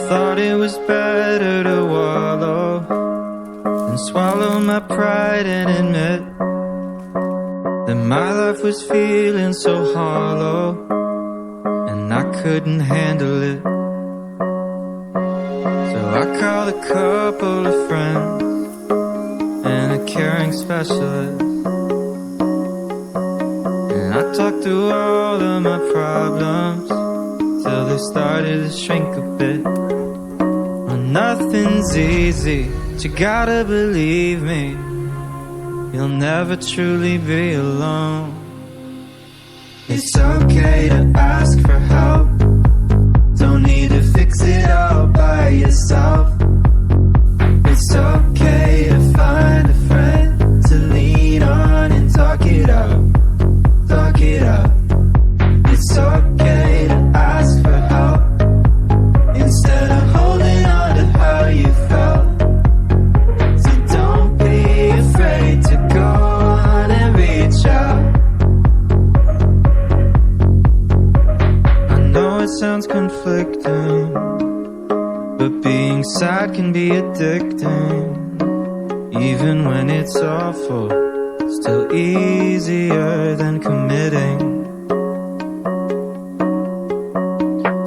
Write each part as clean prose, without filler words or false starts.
thought it was better to wallow and swallow my pride and admit that my life was feeling so hollow and I couldn't handle it. So I called a couple of friends and a caring specialist, and I talked through all of my problems till they started to shrink a bit. Well, nothing's easy, but you gotta believe me, you'll never truly be alone. It's okay to ask for help, don't need to fix it all by yourself. It's okay to find a friend to lean on and talk it out, talk it out. It's okay to ask for help instead of holding on to how you felt. So don't be afraid to go on and reach out. I know it sounds conflicting, but being sad can be addicting. Even when it's awful, still easier than committing.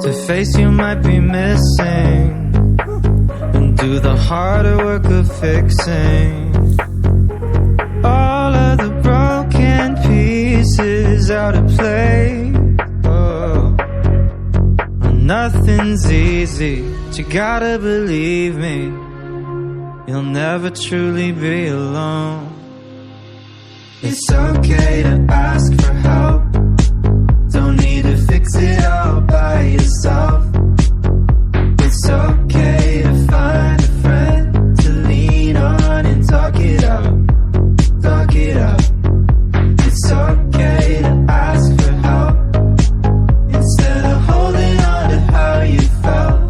To face you might be missing and do the harder work of fixing all of the broken pieces out of place. Nothing's easy, but you gotta believe me, you'll never truly be alone. It's okay to ask for help, don't need to fix it all by yourself. It's okay to find a friend to lean on and talk it out, talk it out. It's okay to ask for help instead of holding on to how you felt.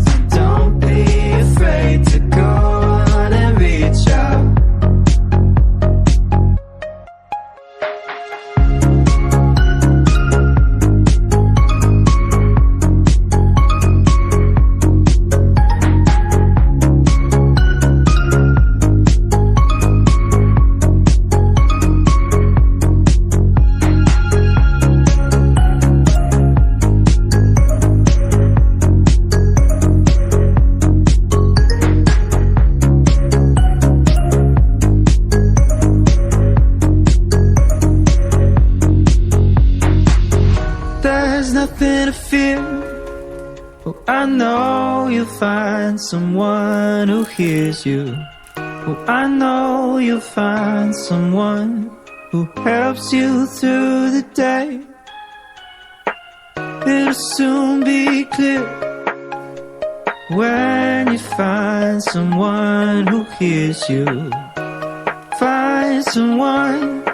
So don't be afraid to go on and reach out. There's nothing to fear. Oh, I know you'll find someone who hears you. Oh, I know you'll find someone who helps you through the day. It'll soon be clear when you find someone who hears you. Find someone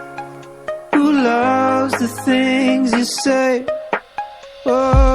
who loves the things you say. Oh,